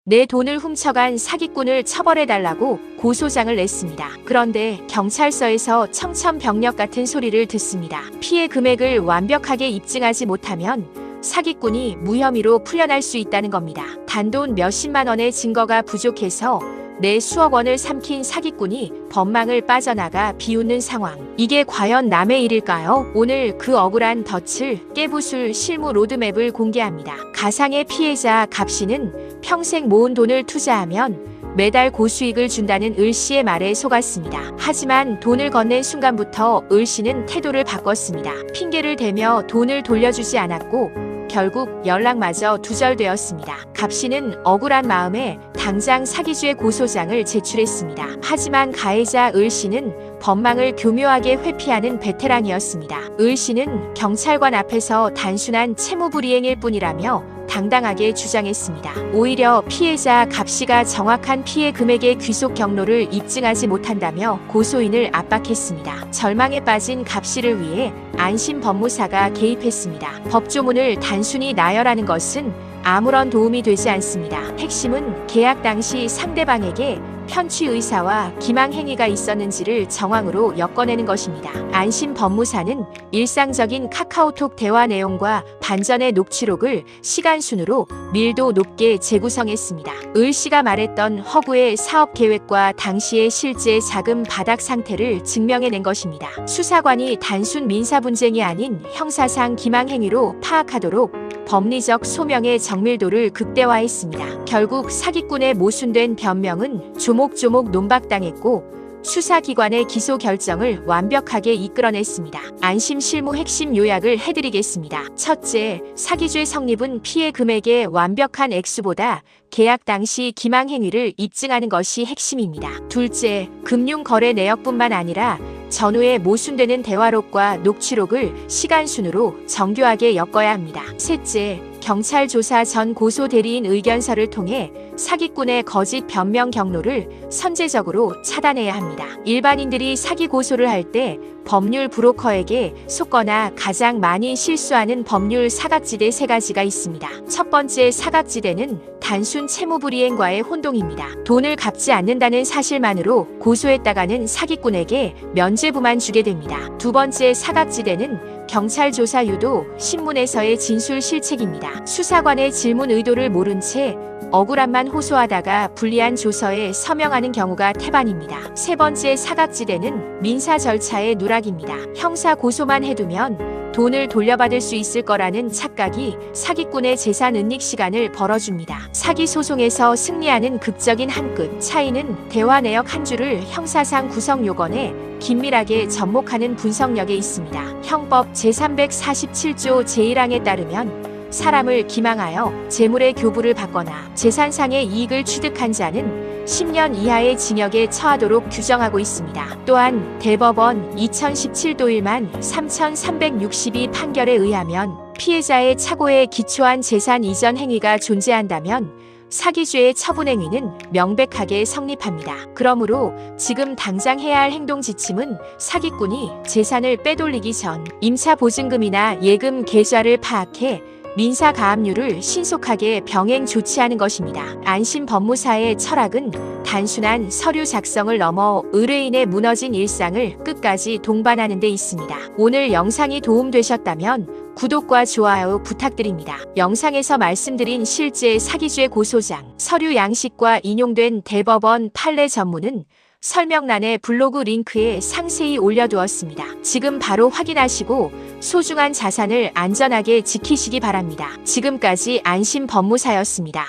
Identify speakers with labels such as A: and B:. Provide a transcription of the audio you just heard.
A: 내 돈을 훔쳐간 사기꾼을 처벌해달라고 고소장을 냈습니다. 그런데 경찰서에서 청천벽력 같은 소리를 듣습니다. 피해 금액을 완벽하게 입증하지 못하면 사기꾼이 무혐의로 풀려날 수 있다는 겁니다. 단돈 몇십만 원의 증거가 부족해서 내 수억 원을 삼킨 사기꾼이 법망을 빠져나가 비웃는 상황. 이게 과연 남의 일일까요? 오늘 그 억울한 덫을 깨부술 실무 로드맵을 공개합니다. 가상의 피해자 갑씨는 평생 모은 돈을 투자하면 매달 고수익을 준다는 을씨의 말에 속았습니다. 하지만 돈을 건넨 순간부터 을씨는 태도를 바꿨습니다. 핑계를 대며 돈을 돌려주지 않았고 결국 연락마저 두절되었습니다. 갑씨는 억울한 마음에 당장 사기죄 고소장을 제출했습니다. 하지만 가해자 을씨는 법망을 교묘하게 회피하는 베테랑이었습니다. 을씨는 경찰관 앞에서 단순한 채무불이행일 뿐이라며 당당하게 주장했습니다. 오히려 피해자 갑씨가 정확한 피해 금액의 귀속 경로를 입증하지 못한다며 고소인을 압박했습니다. 절망에 빠진 갑씨를 위해 안심법무사가 개입했습니다. 법조문을 단순히 나열하는 것은 아무런 도움이 되지 않습니다. 핵심은 계약 당시 상대방에게 편취 의사와 기망 행위가 있었는지를 정황으로 엮어내는 것입니다. 안심법무사는 일상적인 카카오톡 대화 내용과 반전의 녹취록을 시간 순으로 밀도 높게 재구성했습니다. 을씨가 말했던 허구의 사업 계획과 당시의 실제 자금 바닥 상태를 증명해낸 것입니다. 수사관이 단순 민사 분쟁이 아닌 형사상 기망 행위로 파악하도록 법리적 소명의 정밀도를 극대화했습니다. 결국 사기꾼의 모순된 변명은 조목조목 논박당했고 수사기관의 기소 결정을 완벽하게 이끌어냈습니다. 안심 실무 핵심 요약을 해드리겠습니다. 첫째, 사기죄 성립은 피해 금액의 완벽한 액수보다 계약 당시 기망 행위를 입증하는 것이 핵심입니다. 둘째, 금융거래 내역뿐만 아니라 전후에 모순되는 대화록과 녹취록을 시간순으로 정교하게 엮어야 합니다. 셋째, 경찰 조사 전 고소 대리인 의견서를 통해 사기꾼의 거짓 변명 경로를 선제적으로 차단해야 합니다. 일반인들이 사기 고소를 할 때 법률 브로커에게 속거나 가장 많이 실수하는 법률 사각지대 세 가지가 있습니다. 첫 번째 사각지대는 단순 채무불이행과의 혼동입니다. 돈을 갚지 않는다는 사실만으로 고소했다가는 사기꾼에게 면죄부만 주게 됩니다. 두 번째 사각지대는 경찰 조사 유도, 신문에서의 진술 실책입니다. 수사관의 질문 의도를 모른 채 억울함만 호소하다가 불리한 조서에 서명하는 경우가 태반입니다. 세 번째 사각지대는 민사 절차의 누락입니다. 형사 고소만 해두면 돈을 돌려받을 수 있을 거라는 착각이 사기꾼의 재산 은닉 시간을 벌어줍니다. 사기 소송에서 승리하는 극적인 한 끗 차이는 대화 내역 한 줄을 형사상 구성 요건에 긴밀하게 접목하는 분석력에 있습니다. 형법 제347조 제1항에 따르면 사람을 기망하여 재물의 교부를 받거나 재산상의 이익을 취득한 자는 10년 이하의 징역에 처하도록 규정하고 있습니다. 또한 대법원 2017도 1만 3362 판결에 의하면 피해자의 착오에 기초한 재산 이전 행위가 존재한다면 사기죄의 처분행위는 명백하게 성립합니다. 그러므로 지금 당장 해야 할 행동 지침은 사기꾼이 재산을 빼돌리기 전 임차 보증금이나 예금 계좌를 파악해 민사 가압류를 신속하게 병행 조치하는 것입니다. 안심 법무사의 철학은 단순한 서류 작성을 넘어 의뢰인의 무너진 일상을 끝까지 동반하는 데 있습니다. 오늘 영상이 도움되셨다면 구독과 좋아요 부탁드립니다. 영상에서 말씀드린 실제 사기죄 고소장, 서류 양식과 인용된 대법원 판례 전문은 설명란의 블로그 링크에 상세히 올려두었습니다. 지금 바로 확인하시고 소중한 자산을 안전하게 지키시기 바랍니다. 지금까지 안심 법무사였습니다.